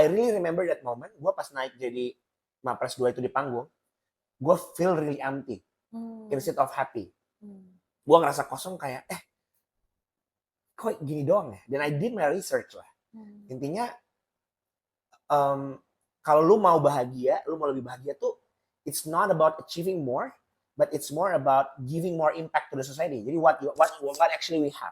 I really remember that moment. Gue pas naik jadi Mapres 2 itu di panggung, gue feel really empty instead of happy. Gue ngerasa kosong kayak kok gini doang ya. Dan I did my research lah. Intinya kalau lu mau bahagia, lu mau lebih bahagia tuh it's not about achieving more, but it's more about giving more impact to the society. Jadi what actually we have.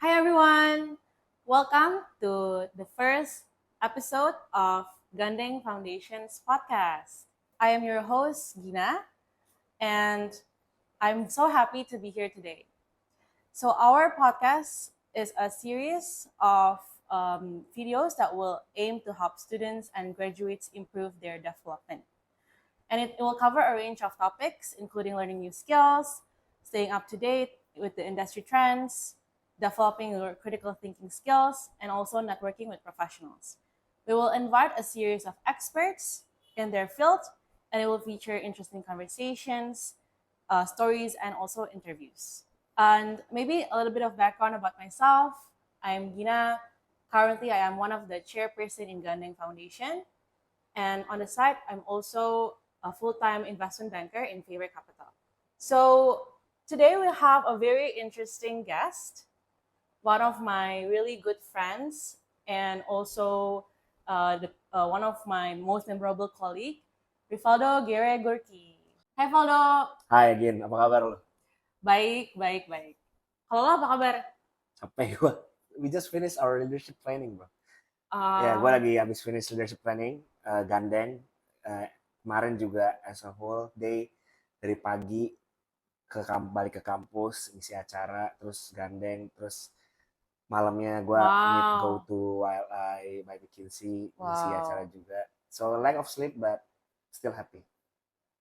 Hi everyone! Welcome to the first episode of Gandeng Foundation's podcast. I am your host, Gina, and I'm so happy to be here today. So our podcast is a series of videos that will aim to help students and graduates improve their development. And it will cover a range of topics, including learning new skills, staying up to date with the industry trends, developing your critical thinking skills, and also networking with professionals. We will invite a series of experts in their field, and it will feature interesting conversations, stories, and also interviews. And maybe a little bit of background about myself. I'm Gina. Currently, I am one of the chairperson in Gandeng Foundation. And on the side, I'm also a full-time investment banker in Favor Capital. So today we have a very interesting guest, one of my really good friends, and also one of my most memorable colleague, Rivaldo Gere Gorky. Hai Valdo. Hai Gin, apa kabar lo? Baik. Kalau lo apa kabar? Capek gue. We just finished our leadership training, bro. Gue lagi habis finish leadership training, Gandeng. Kemarin juga as a whole day dari pagi balik ke kampus, isi acara, terus Gandeng, terus malamnya gue need go to YLI by McKinsey, isi acara juga. So lack of sleep, but still happy.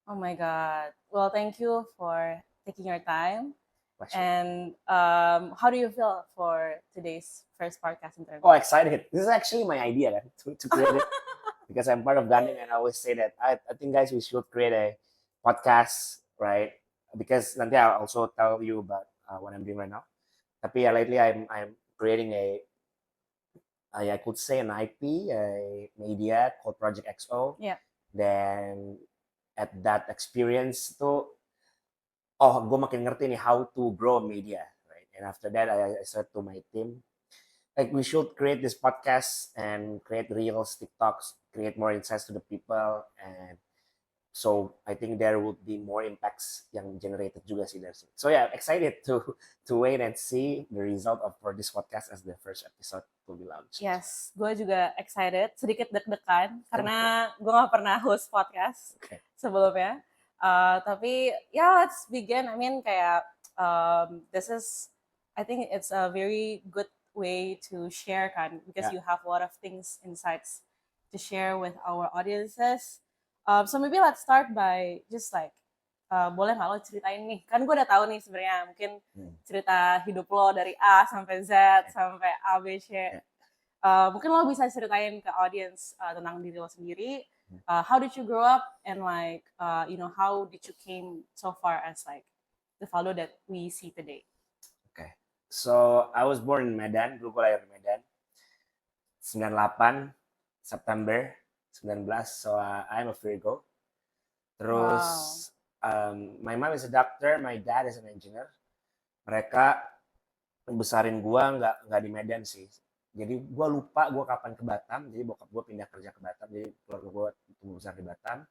Oh my God. Well, thank you for taking your time. Pleasure. And how do you feel for today's first podcast interview? Oh, excited. This is actually my idea to create it. Because I'm part of Gandeng and I always say that I think guys we should create a podcast, right? Because nanti I'll also tell you about what I'm doing right now. Tapi lately I'm creating I could say an IP, a media called Project XO. Yeah. Then at that experience tuh, gue makin ngerti nih how to grow media, right? And after that I said to my team, like we should create this podcast and create reels, TikToks, create more insights to the people, and so I think there would be more impacts yang generated juga sih dari sini. So yeah, excited to wait and see the result for this podcast as the first episode to be launched. Yes, gue juga excited, sedikit deg-degan karena gue gak pernah host podcast sebelumnya. Tapi let's begin. I mean kayak I think it's a very good way to share kan, because you have a lot of things, insights to share with our audiences. So maybe let's start by just like boleh nggak lo ceritain nih, kan gue udah tahu nih sebenarnya mungkin cerita hidup lo dari A sampai Z sampai A B C. Mungkin lo bisa ceritain ke audience tentang diri lo sendiri. How did you grow up and like how did you came so far as like the Valdo that we see today? Okay, so I was born in Medan. Dulu gue lahir di Medan 98 September 19, so I'm a Virgo. Terus my mom is a doctor, my dad is an engineer. Mereka besarin gue nggak di Medan sih. Jadi gue lupa gue kapan ke Batam. Jadi bokap gue pindah kerja ke Batam. Jadi keluarga gue tumbuh besar di Batam.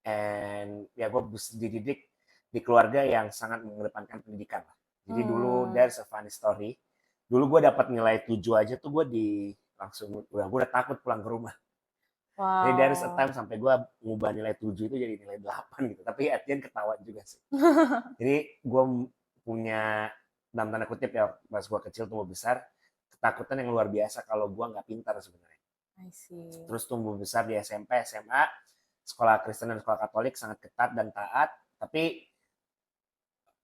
And ya gue dididik di keluarga yang sangat mengedepankan pendidikan lah. Jadi dulu there's a funny story. Dulu gue dapat nilai 7 aja tuh gue udah takut pulang ke rumah. Jadi dari time sampai gue ngubah nilai 7 itu jadi nilai 8 gitu. Tapi at the end ketahuan juga sih. Jadi gue punya, dalam tanda kutip ya, pas gue kecil tumbuh besar, ketakutan yang luar biasa kalau gue nggak pintar sebenarnya. I see. Terus tumbuh besar di SMP, SMA, sekolah Kristen dan sekolah Katolik sangat ketat dan taat, tapi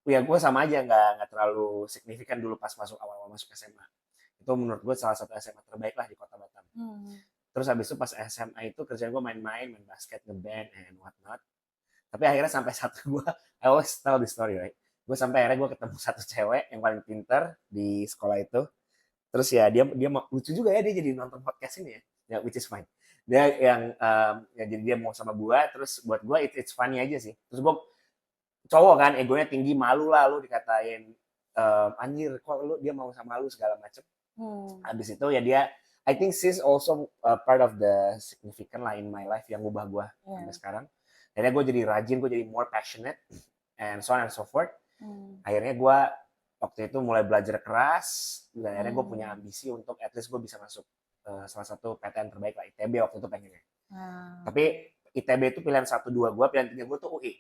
ya gue sama aja nggak terlalu signifikan dulu pas masuk awal-awal masuk SMA. Itu menurut gue salah satu SMA terbaik lah di Kota Batam. Terus habis itu pas SMA itu kerjaan gue main basket, ngeband, and whatnot. Tapi akhirnya sampai satu gue, I always tell the story, right? Gue sampai akhirnya gue ketemu satu cewek yang paling pinter di sekolah itu. Terus ya dia lucu juga ya, dia jadi nonton podcast ini ya which is fine. Dia yang ya jadi dia mau sama gue, terus buat gue it's funny aja sih. Terus gue cowok kan, egonya tinggi, malu lah lu dikatain anjir kok lu dia mau sama lu segala macem. Habis itu ya dia, I think she's also part of the significant lah in my life yang ngubah gue sampai sekarang. Akhirnya gue jadi rajin, gue jadi more passionate and so on and so forth. Akhirnya gue waktu itu mulai belajar keras dan akhirnya gue punya ambisi untuk at least gue bisa masuk salah satu PTN terbaik lah, ITB waktu itu pengennya. Tapi ITB itu pilihan 1, 2 gue, pilihan 3 gue tuh UI.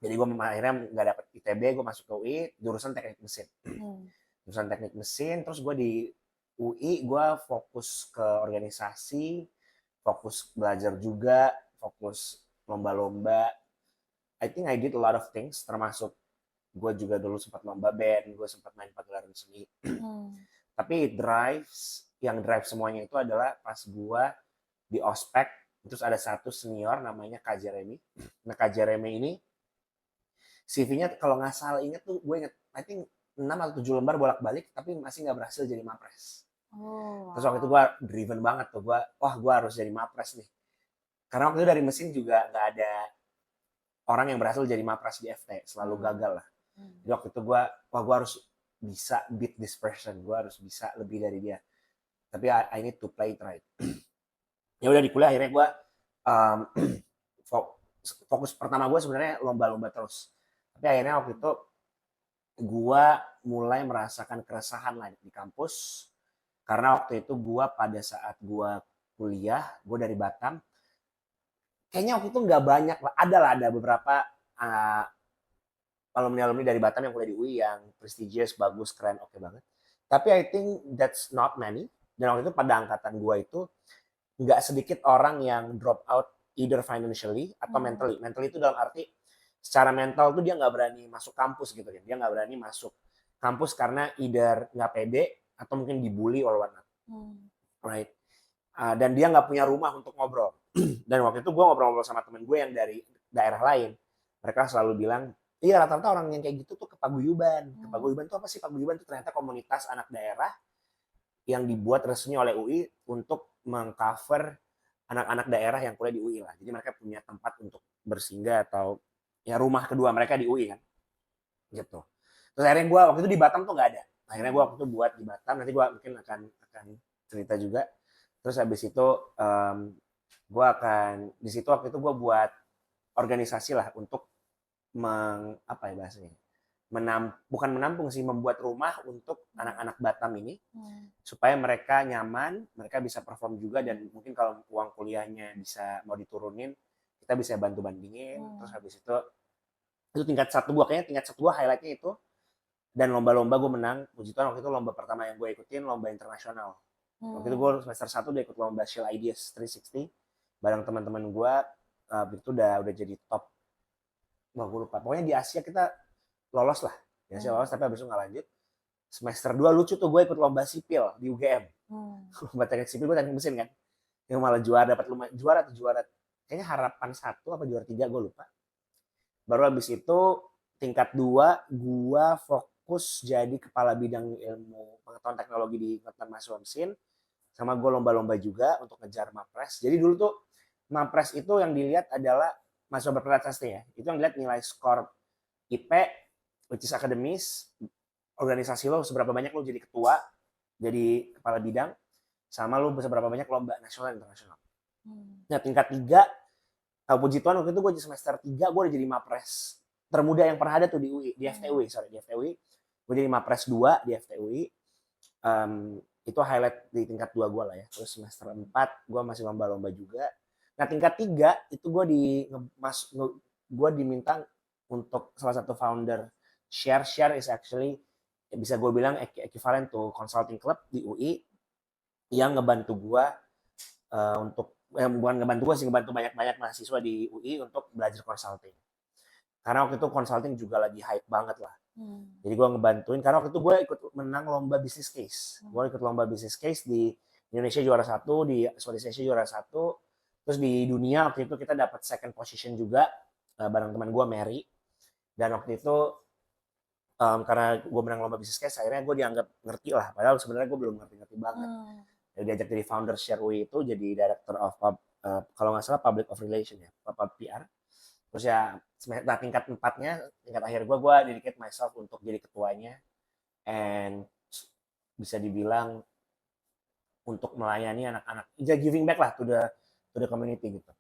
Jadi gue akhirnya nggak dapet ITB, gue masuk ke UI jurusan teknik mesin. Jurusan teknik mesin, terus gue di UI gue fokus ke organisasi, fokus belajar juga, fokus lomba-lomba. I think I did a lot of things, termasuk gue juga dulu sempat lomba band, gue sempat main pagelaran seni. Tapi yang drive semuanya itu adalah pas gue di ospek, terus ada satu senior namanya Kak Jeremy. Nah Kak Jeremy ini CV-nya kalau nggak salah inget tuh, gue inget, I think 6 atau 7 lembar bolak-balik, tapi masih nggak berhasil jadi mapres. Terus waktu itu gue driven banget tuh, gue harus jadi mapres nih. Karena waktu itu dari mesin juga nggak ada orang yang berhasil jadi mapres di FT, selalu gagal lah. Jadi waktu itu gue harus bisa beat this person, gue harus bisa lebih dari dia. Tapi I need to play it right. Ya udah di kuliah akhirnya gue fokus pertama gue sebenarnya lomba-lomba terus. Tapi akhirnya waktu itu gue mulai merasakan keresahan lah di kampus. Karena waktu itu gue pada saat gue kuliah, gue dari Batam, kayaknya waktu itu nggak banyak lah, ada beberapa alumni dari Batam yang kuliah di UI yang prestigious, bagus, keren, oke banget. Tapi I think that's not many. Dan waktu itu pada angkatan gue itu nggak sedikit orang yang drop out either financially atau mentally. Mentally itu dalam arti secara mental tuh dia nggak berani masuk kampus gitu kan. Dia nggak berani masuk kampus karena either nggak pede atau mungkin dibully or whatnot. Right. Dan dia nggak punya rumah untuk ngobrol. Dan waktu itu gue ngobrol-ngobrol sama temen gue yang dari daerah lain. Mereka selalu bilang, iya rata-rata orang yang kayak gitu tuh ke paguyuban. Paguyuban itu apa sih? Paguyuban itu ternyata komunitas anak daerah yang dibuat resmi oleh UI untuk mengcover anak-anak daerah yang kuliah di UI lah. Jadi mereka punya tempat untuk bersinggah atau ya rumah kedua mereka di UI kan. Gitu. Terus akhirnya gue waktu itu di Batam tuh nggak ada. Akhirnya gue waktu itu buat di Batam. Nanti gue mungkin akan cerita juga. Terus habis itu gue akan di situ waktu itu gue buat organisasi lah untuk apa ya bahasanya, bukan menampung sih, membuat rumah untuk anak-anak Batam ini supaya mereka nyaman, mereka bisa perform juga, dan mungkin kalau uang kuliahnya bisa mau diturunin kita bisa bantu bandingin. Terus habis itu tingkat 1 gue, kayaknya tingkat 1 gue highlightnya itu. Dan lomba-lomba gue menang, puji Tuhan waktu itu lomba pertama yang gue ikutin lomba internasional. Waktu itu gue semester 1 udah ikut lomba Shell Ideas 360 bareng teman-teman gue. Itu udah jadi top, gue lupa, pokoknya di Asia kita lolos lah, di Asia lolos, tapi habis itu nggak lanjut. Semester 2 lucu tuh, gue ikut lomba sipil di UGM. Lomba teknik sipil, gue teknik mesin kan, yang malah dapat juara kayaknya harapan 1 apa juara 3 gue lupa. Baru habis itu tingkat 2 gue fokus jadi kepala bidang ilmu pengetahuan teknologi di Kementerian Mahasiswa Mesin, sama gue lomba-lomba juga untuk ngejar mapres. Jadi dulu tuh mapres itu yang dilihat adalah mahasiswa berprestasi ya, itu yang dilihat nilai skor IP, which is akademis, organisasi lo seberapa banyak lo jadi ketua, jadi kepala bidang, sama lo seberapa banyak lomba nasional internasional. Nah tingkat 3, puji Tuhan waktu itu gue di semester 3 gue udah jadi mapres termuda yang pernah ada tuh di UI, di FTUI, gue jadi mapres 2 di FTUI. Itu highlight di tingkat 2 gue lah ya. Terus semester 4 gue masih lomba-lomba juga. Nah tingkat 3 itu gue diminta untuk salah satu founder Share is actually bisa gue bilang equivalent to consulting club di UI yang ngebantu gue untuk bukan ngebantu gue sih, ngebantu banyak mahasiswa di UI untuk belajar consulting. Karena waktu itu consulting juga lagi hype banget lah. Jadi gue ngebantuin, karena waktu itu gue ikut menang lomba business case. Gue ikut lomba business case di Indonesia juara 1, di Southeast Asia juara 1. Terus di dunia waktu itu kita dapat second position juga bareng teman gue Mary. Dan waktu itu karena gue menang lomba business case, akhirnya gue dianggap ngerti lah. Padahal sebenarnya gue belum ngerti-ngerti banget. Diajak jadi founder share UI itu, jadi director of kalau nggak salah public of relation ya, PR. Terus ya tingkat 4-nya, tingkat akhir gue dedicate myself untuk jadi ketuanya, and bisa dibilang untuk melayani anak-anak, giving back lah to the community gitu.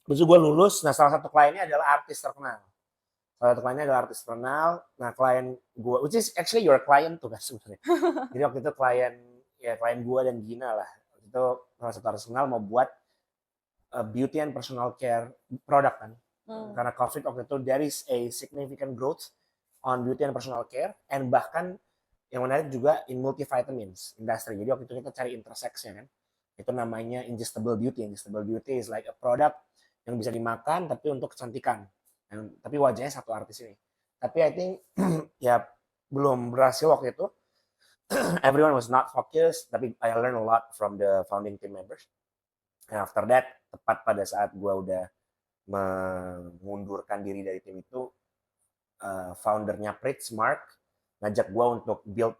Terus gue lulus, nah salah satu kliennya adalah artis terkenal. Nah klien gue, which is actually your client tuh kan sebenarnya. Jadi waktu itu klien gue dan Gina lah. Itu salah satu artis terkenal mau buat beauty and personal care product kan. Karena COVID waktu itu there is a significant growth on beauty and personal care, and bahkan yang menarik juga in multivitamins industry. Jadi waktu itu kita cari intersection kan. Itu namanya ingestible beauty. Ingestible beauty is like a product yang bisa dimakan tapi untuk kecantikan. Tapi wajahnya satu artis ini. Tapi I think ya belum berhasil waktu itu. Everyone was not focused, tapi I learned a lot from the founding team members. And after that, tepat pada saat gue udah mengundurkan diri dari tim itu, foundernya Pritz, Mark, ngajak gue untuk build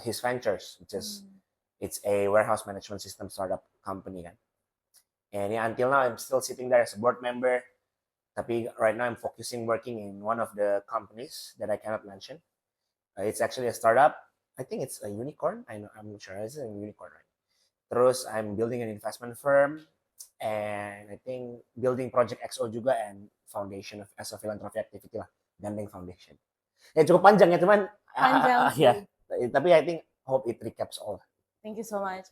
his ventures, which is it's a warehouse management system startup company kan. And yeah, until now I'm still sitting there as a board member. Tapi right now I'm working in one of the companies that I cannot mention. It's actually a startup. I think it's a unicorn. I'm not sure. It's a unicorn, right? Terus I'm building an investment firm, and I think building Project XO juga, and foundation as a philanthropy activity lah, Gandeng Foundation. Ya cukup panjang ya teman. Panjang sih. Ya, tapi I think hope it recaps all. Thank you so much.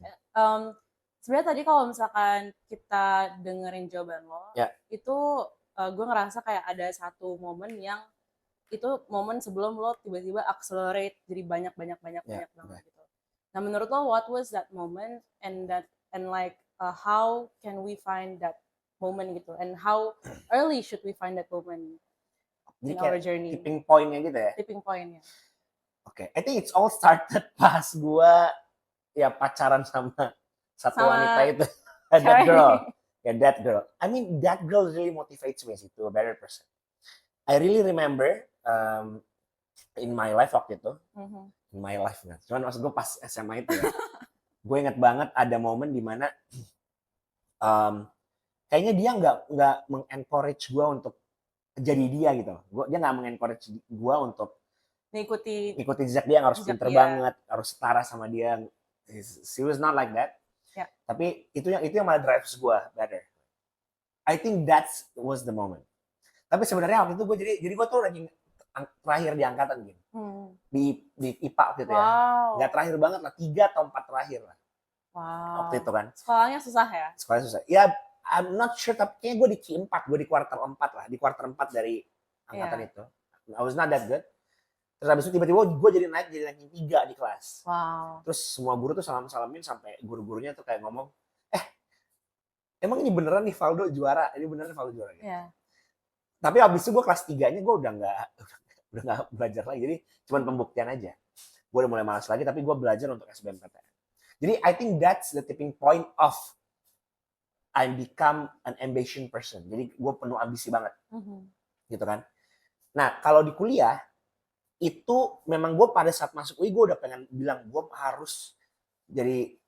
Sebenarnya tadi kalau misalkan kita dengerin jawaban lo, itu gue ngerasa kayak ada satu momen yang itu momen sebelum lo tiba-tiba accelerate jadi banyak banget gitu. Nah menurut lo what was that moment, and like how can we find that moment gitu, and how early should we find that moment in our journey? Tipping point-nya gitu ya? Tipping point-nya. Okay, I think it's all started pas gue ya pacaran sama satu wanita itu. That girl. I mean, that girl really motivates me to a better person. I really remember in my life waktu itu, in my life kan. Cuman maksud gue pas SMA itu ya, gue inget banget ada momen dimana kayaknya dia nggak mengencourage gue untuk jadi dia gitu. Dia nggak mengencourage gue untuk ngikuti jejak dia, harus pinter banget, harus setara sama dia. She was not like that. Yeah. Tapi itu yang malah drives gue better. I think that was the moment. Tapi sebenarnya waktu itu gue jadi gue tuh ranking terakhir di angkatan gitu. Di IPA gitu ya. Nggak terakhir banget lah, 3 atau 4 terakhir lah. Wow. Waktu itu kan. Sekolahnya susah ya? Sekolahnya susah. Ya, I'm not sure, tapi kayaknya gue di Q4, gue di kuartal 4 lah. Di kuartal 4 dari angkatan itu. I was not that good. Terus habis itu tiba-tiba gue jadi ranking 3 di kelas. Wow. Terus semua guru tuh salam-salamin, sampai guru-gurunya tuh kayak ngomong, emang ini beneran nih Valdo juara? Ini beneran Valdo juara? Gitu. Yeah. Tapi habis itu gue kelas 3-nya gue udah nggak belajar lagi. Jadi cuma pembuktian aja. Gue udah mulai malas lagi, tapi gue belajar untuk SBMPTN. Jadi I think that's the tipping point of I become an ambition person. Jadi gue penuh ambisi banget. Gitu kan. Nah kalau di kuliah, itu memang gue pada saat masuk UI gue udah pengen bilang gue harus jadi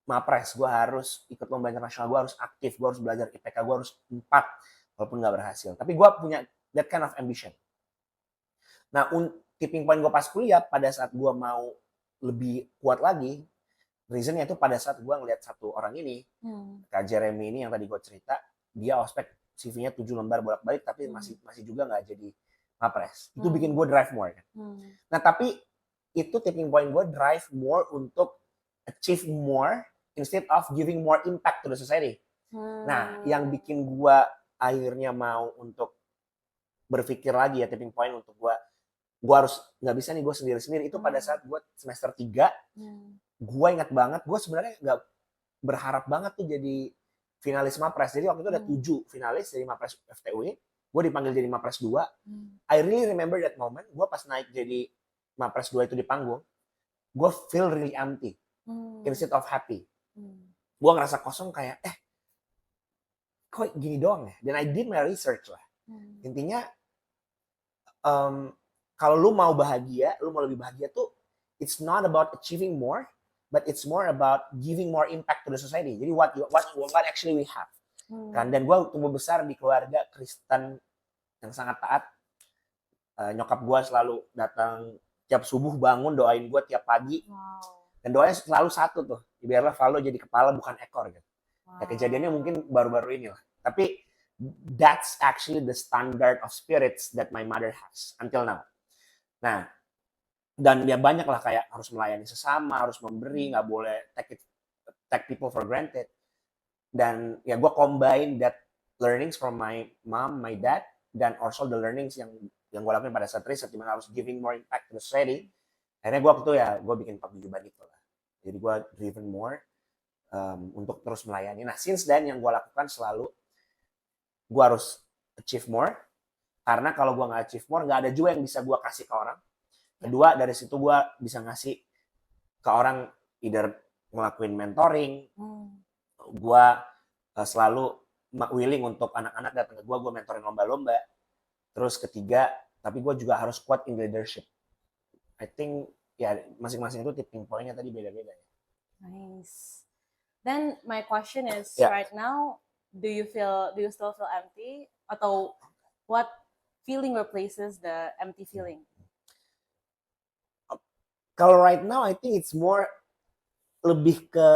mapres, gue harus ikut lomba internasional, gue harus aktif, gue harus belajar IPK, gue harus 4 walaupun nggak berhasil. Tapi gue punya that kind of ambition. Nah tipping point gue pas kuliah pada saat gue mau lebih kuat lagi, reasonnya itu pada saat gue ngeliat satu orang ini, Kak Jeremy ini yang tadi gue cerita, dia ospek CV-nya 7 lembar bolak-balik tapi masih juga nggak jadi mapres. Itu bikin gue drive more kan. Nah tapi itu tipping point gue drive more untuk achieve more instead of giving more impact to the society. Nah yang bikin gue akhirnya mau untuk berpikir lagi ya, tipping point untuk gue harus nggak bisa nih gue sendiri-sendiri, itu pada saat gue semester 3. Gue ingat banget, gue sebenarnya berharap banget tuh jadi finalis Mapres. Jadi waktu itu ada 7 finalis dari Mapres FTUI. Gue dipanggil jadi Mapres 2. I really remember that moment. Gue pas naik jadi Mapres 2 itu di panggung, gue feel really empty instead of happy. Gue ngerasa kosong kayak, kok gini doang ya? Dan I did my research lah. Intinya, kalau lu mau bahagia, lu mau lebih bahagia tuh, it's not about achieving more, but it's more about giving more impact to the society. Jadi what actually we have. Kan? Dan gue tumbuh besar di keluarga Kristen yang sangat taat. Nyokap gue selalu datang tiap subuh, bangun doain gue tiap pagi. Dan doanya selalu satu tuh, biarlah Valdo jadi kepala bukan ekor gitu. Ya, kejadiannya mungkin baru-baru ini lah. Tapi that's actually the standard of spirits that my mother has until now. Nah, dan ya banyak lah kayak harus melayani sesama, harus memberi, nggak boleh take people for granted. Dan ya gue combine that learnings from my mom, my dad, dan also the learnings yang gue lakuin pada saat riset, dimana harus giving more impact to the society. Akhirnya gue waktu itu ya gue bikin paguyuban itu lah. Jadi gue driven more untuk terus melayani. Nah, since then yang gue lakukan selalu gue harus achieve more, karena kalau gue nggak achieve more, nggak ada juga yang bisa gue kasih ke orang. Kedua, dari situ gue bisa ngasih ke orang either ngelakuin mentoring, gue selalu willing untuk anak-anak datang ke gue mentoring lomba-lomba. Terus ketiga, tapi gue juga harus kuat in leadership. I think ya masing-masing itu tipping point-nya tadi beda-beda ya. Nice. Then my question is, right now, do you still feel empty? Atau what feeling replaces the empty feeling? Kalau right now, I think it's more lebih ke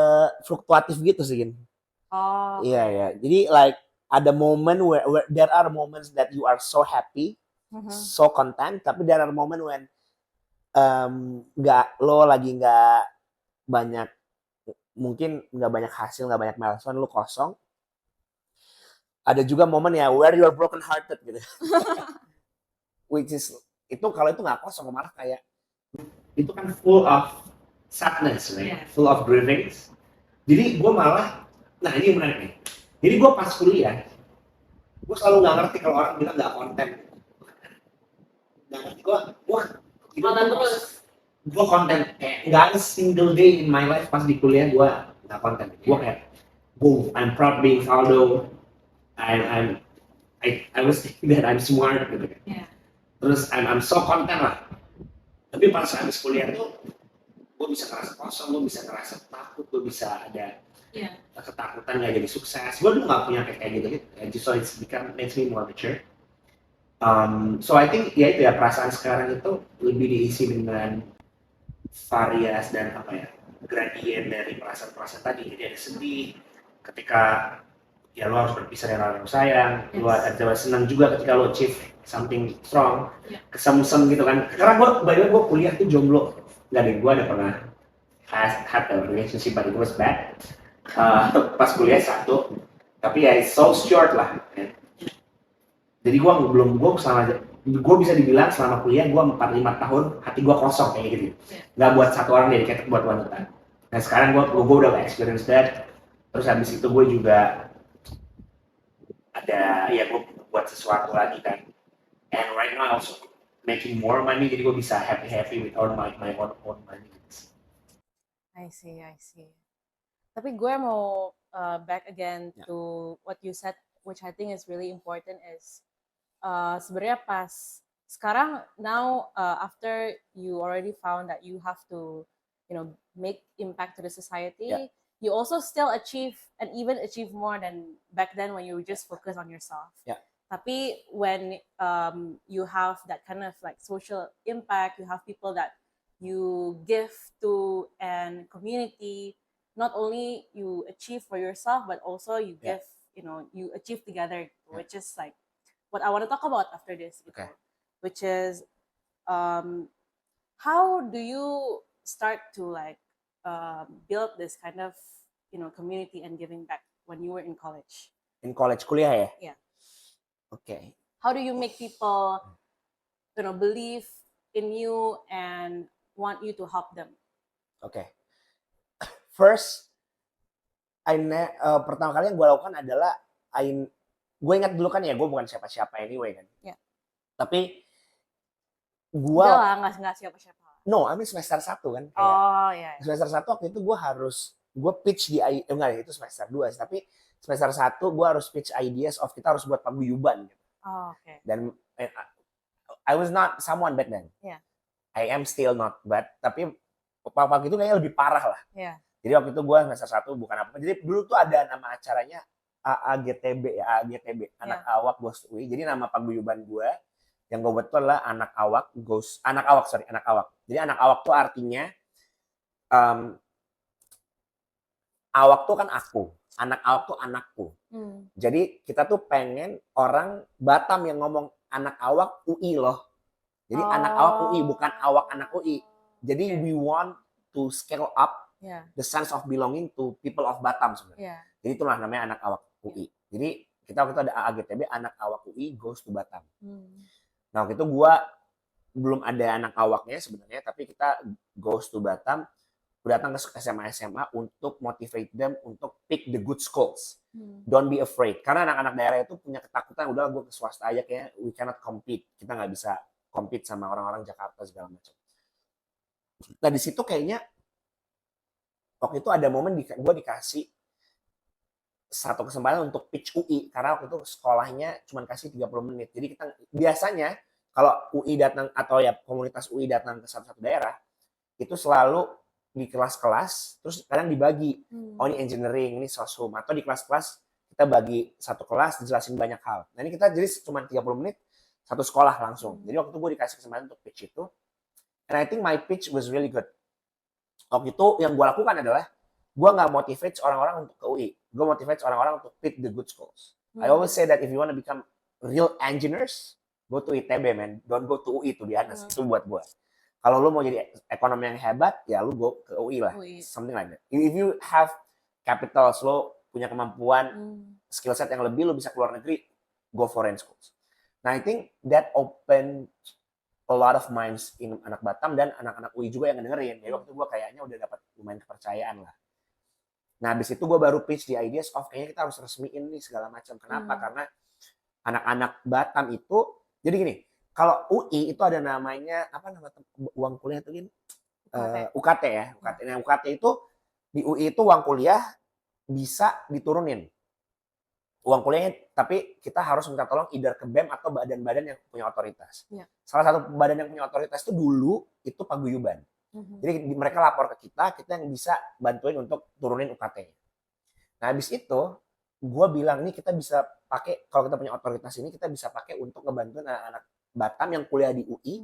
fluktuatif gitu sih, Gin. Oh. Iya, ya. Jadi like ada moment where there are moments that you are so happy, so content, tapi there are moment when lo lagi nggak banyak, mungkin nggak banyak hasil, nggak banyak milestone, lo kosong. Ada juga momen ya where you are broken hearted gitu. Which is itu kalau itu nggak kosong, malah kayak itu kan full of sadness, right? Full of grievings. Jadi gue malah, nah ini menarik nih. Jadi gue pas kuliah, gue selalu nggak ngerti kalau orang bilang nggak konten. Nggak ngerti gue konten terus. Gue konten kayak nggak ada single day in my life pas di kuliah gue nggak konten. Gue kayak, boom, I'm proud being Valdo. I was thinking that I'm smart gitu. Terus I'm so content lah. Tapi pas habis kuliah tuh, gue bisa ngerasa kosong, gue bisa ngerasa takut, gue bisa ada ketakutan nggak jadi sukses. Gue dulu nggak punya kayak gitu. So it's makes me more mature. So I think ya itu ya, perasaan sekarang itu lebih diisi dengan varias dan gradien dari perasaan-perasaan tadi. Jadi ada sedih ketika ya lo harus berpisah dengan orang sayang, lo ada senang juga ketika lo achieve something strong, kesemsem gitu kan. Karena gue kuliah tuh jomblo, nggak deh, gue ada pernah had a relationship but it was bad. Pas kuliah satu, tapi ya it's so short lah. Jadi gue bisa dibilang selama kuliah gue 4-5 tahun hati gue kosong kayak gitu, nggak buat satu orang, dedicated buat wanita. Nah sekarang gue udah experience that. Terus habis itu gue juga ada ya gue buat sesuatu lagi kan, and right now I also making more money, jadi gue bisa happy with all my own money. I see. Tapi gue mau back again to what you said, which I think is really important, is sebenarnya pas sekarang now after you already found that you have to make impact to the society, you also still achieve and even achieve more than back then when you just focus on yourself. Tapi when you have that kind of like social impact, you have people that you give to and community, not only you achieve for yourself, but also you give, you achieve together, which is like what I want to talk about after this, which is how do you start to like build this kind of community and giving back when you were in college? In college, kuliah ya? Yeah. Okay. How do you make people believe in you and want you to help them? Okay. First, pertama kali yang gue lakukan adalah gue ingat dulu kan ya gue bukan siapa-siapa anyway kan. Ya. Tapi Udah lah, nggak siapa-siapa. I mean semester 1 kan. Kayak Oh iya. semester 1 waktu itu gue pitch di enggak itu semester 2 tapi semester 1 gue harus pitch ideas of kita harus buat paguyuban gitu. Oh, oke. Dan I was not someone back then. Yeah. I am still not, tapi waktu itu kayaknya lebih parah lah. Yeah. Jadi waktu itu gue semester 1 bukan apa. Jadi dulu tuh ada nama acaranya AAGTB ya, AAGTB, Anak Awak Goes to UI. Jadi nama paguyuban gue yang gue buat itu adalah Anak Awak. Jadi Anak Awak tuh artinya awak tuh kan aku, anak awak tuh anakku. Jadi kita tuh pengen orang Batam yang ngomong anak awak UI loh. Jadi anak awak UI bukan awak anak UI. Jadi we want to scale up the sense of belonging to people of Batam sebenarnya. Jadi itulah namanya anak awak UI. Jadi kita waktu itu ada AAGTB, Anak Awak UI Goes to Batam. Nah waktu itu gue belum ada anak awaknya sebenarnya, tapi kita goes to Batam, datang ke SMA untuk motivate them untuk pick the good schools. Don't be afraid. Karena anak-anak daerah itu punya ketakutan, udah gue ke swasta aja kayaknya we cannot compete. Kita nggak bisa compete sama orang-orang Jakarta segala macam. Nah di situ kayaknya waktu itu ada momen gue dikasih satu kesempatan untuk pitch UI karena waktu itu sekolahnya cuma kasih 30 menit. Jadi kita biasanya kalau UI datang atau ya komunitas UI datang ke satu daerah itu selalu di kelas-kelas terus kadang dibagi. Oh ini engineering, ini sosum, atau di kelas-kelas kita bagi satu kelas dijelasin banyak hal. Nah ini kita jadi cuma 30 menit satu sekolah langsung. Jadi waktu itu gue dikasih kesempatan untuk pitch itu. And I think my pitch was really good. Waktu itu yang gue lakukan adalah gue nggak motivate orang-orang untuk ke UI. Gue motivate orang-orang untuk pick the good schools. I always say that if you want to become real engineers, go to ITB, man. Don't go to UI, to be honest. Itu buat gue. Kalau lu mau jadi ekonomi yang hebat, ya lu go ke UI lah. Something like that. If you have capital, lo punya kemampuan, skill set yang lebih, lu bisa keluar negeri, go foreign schools. Nah, I think that open a lot of minds in anak Batam dan anak-anak UI juga yang ngedengerin. Jadi waktu itu gue kayaknya udah dapat lumayan kepercayaan lah. Nah, habis itu gue baru pitch di ideas of kayaknya kita harus resmiin nih segala macam. Kenapa? Karena anak-anak Batam itu, jadi gini, kalau UI itu ada namanya, apa nama uang kuliah itu gini? UKT ya. UKT. Nah, UKT itu, di UI itu uang kuliah bisa diturunin. Uang kuliahnya, tapi kita harus minta tolong either ke BEM atau badan-badan yang punya otoritas. Salah satu badan yang punya otoritas itu dulu, itu paguyuban. Jadi mereka lapor ke kita yang bisa bantuin untuk turunin UKT-nya. Nah habis itu, gue bilang nih kita bisa pakai, kalau kita punya otoritas ini kita bisa pakai untuk ngebantuin anak-anak Batam yang kuliah di UI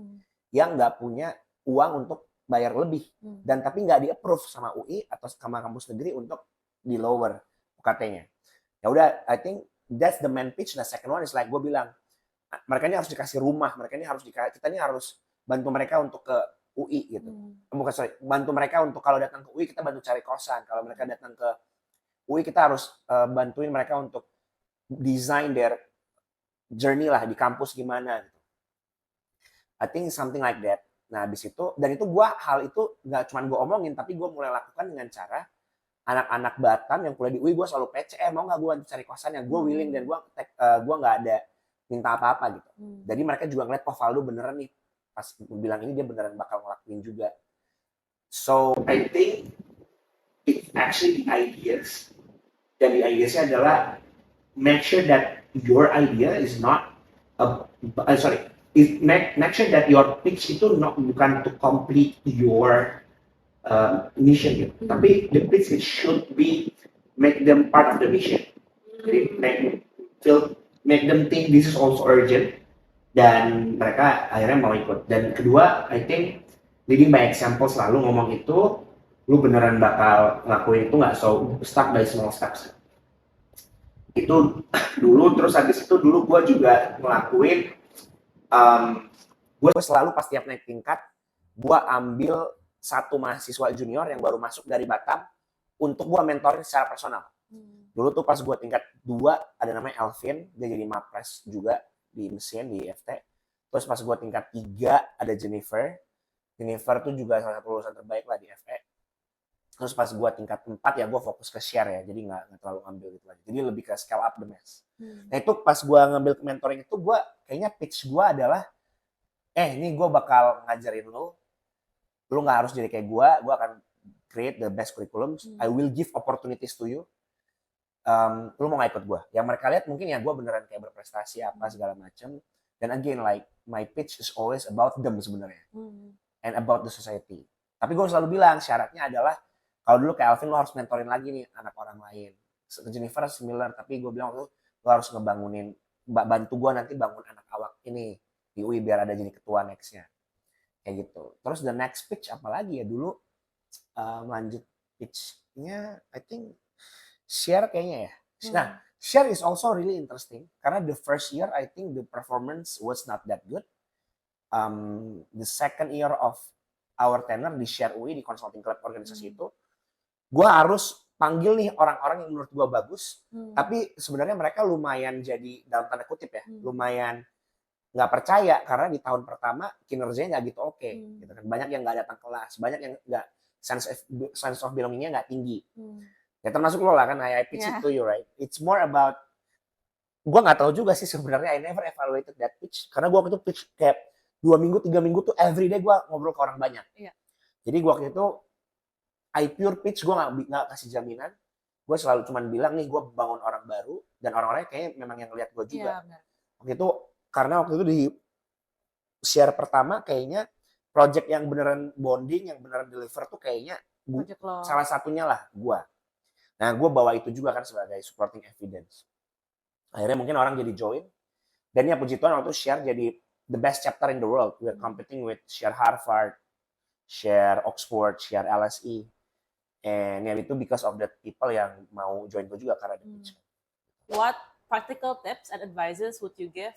yang nggak punya uang untuk bayar lebih dan tapi nggak di-approve sama UI atau sama kampus negeri untuk di lower UKT-nya. Ya udah, I think that's the main pitch. The second one is like gue bilang mereka ini harus dikasih rumah, kita ini harus bantu mereka untuk ke UI gitu. Bantu mereka untuk kalau datang ke UI kita bantu cari kosan. Kalau mereka datang ke UI kita harus bantuin mereka untuk design their journey lah di kampus gimana gitu. I think something like that. Nah habis itu, dan itu hal itu gak cuma gue omongin, tapi gue mulai lakukan dengan cara anak-anak Batam yang kuliah di UI gue selalu PC, mau gak gue bantu cari kosan yang gue willing dan gue gak ada minta apa-apa gitu. Jadi mereka juga ngeliat, oh Valdo beneran nih, pas gue bilang ini dia beneran bakal ngelakuin juga. So I think it's actually the ideas, dan the ideasnya adalah make sure that your idea is not make sure that your pitch itu bukan to complete your mission gitu. Tapi the pitch should be make them part of the mission. Jadi make them think this is also urgent dan mereka akhirnya mau ikut. Dan kedua, I think leading by example, selalu ngomong itu lu beneran bakal ngelakuin itu nggak, so start by small steps. Itu dulu, terus habis itu dulu gue juga ngelakuin gue selalu pas tiap naik tingkat gue ambil satu mahasiswa junior yang baru masuk dari Batam untuk gue mentorin secara personal. Dulu tuh pas gue tingkat 2 ada namanya Elvin, dia jadi mapres juga di mesin di IFT. Terus pas gue tingkat 3 ada Jennifer tuh juga salah satu lulusan terbaik lah di FE. Terus pas gue tingkat 4 ya gue fokus ke share ya, jadi nggak terlalu ambil gitu aja. Jadi lebih ke scale up the mess. Nah itu pas gue ngambil mentoring itu gue kayaknya pitch gue adalah, ini gue bakal ngajarin lu nggak harus jadi kayak gue akan create the best curriculum, I will give opportunities to you. Lu mau nggak ikut gue? Yang mereka lihat mungkin ya gue beneran kayak berprestasi apa segala macam. Dan again like my pitch is always about them sebenarnya, and about the society. Tapi gue selalu bilang syaratnya adalah kalau dulu kayak Alvin lo harus mentorin lagi nih anak orang lain. Jennifer similar, tapi gue bilang lo harus ngebangunin, bantu gue nanti bangun anak awak ini di UI biar ada jadi ketua nextnya. Kayak gitu. Terus the next pitch apalagi ya dulu lanjut pitchnya I think share kayaknya ya. Nah share is also really interesting karena the first year I think the performance was not that good. The second year of our tenure di share UI di consulting club organisasi itu, gue harus panggil nih orang-orang yang menurut gue bagus, tapi sebenarnya mereka lumayan jadi dalam tanda kutip ya, lumayan nggak percaya karena di tahun pertama kinerjanya nggak gitu oke. Gitu kan. Banyak yang nggak datang kelas, banyak yang nggak sense of belongingnya nggak tinggi. Ya termasuk lo lah kan, I pitch it to you right. It's more about, gue nggak tahu juga sih sebenarnya, I never evaluated that pitch karena gue waktu itu pitch kayak 2 minggu 3 minggu tuh everyday gue ngobrol ke orang banyak. Jadi gue waktu itu I pure pitch, gue nggak kasih jaminan. Gue selalu cuman bilang nih gue bangun orang baru dan orang-orangnya kayaknya memang yang lihat gue juga. Waktu itu karena waktu itu di share pertama kayaknya project yang beneran bonding, yang beneran deliver tuh kayaknya salah satunya lah gue. Nah gue bawa itu juga kan sebagai supporting evidence. Akhirnya mungkin orang jadi join. Dan ya puji Tuhan waktu share jadi the best chapter in the world. We're competing with share Harvard, share Oxford, share LSE. And ya itu because of the people yang mau join gue juga karena di pitch. What practical tips and advices would you give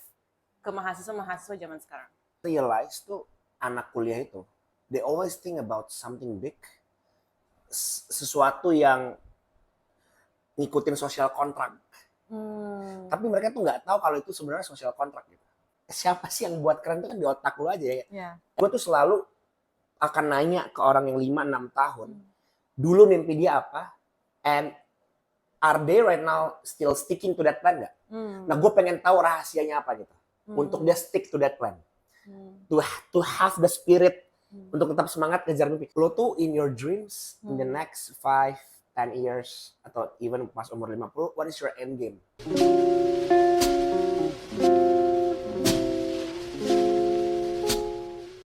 ke mahasiswa-mahasiswa zaman sekarang? Realize tuh anak kuliah itu, they always think about something big, sesuatu yang ngikutin social contract. Tapi mereka tuh nggak tahu kalau itu sebenarnya social contract gitu. Siapa sih yang buat keren itu kan di otak lu aja ya. Gue tuh selalu akan nanya ke orang yang 5-6 tahun, dulu mimpi dia apa, and are they right now still sticking to that plan nggak? Nah gue pengen tahu rahasianya apa gitu, untuk dia stick to that plan, to have the spirit untuk tetap semangat ngejar mimpi. Lo tuh in your dreams in the next 5-10 years atau even pas umur 50, what is your end game?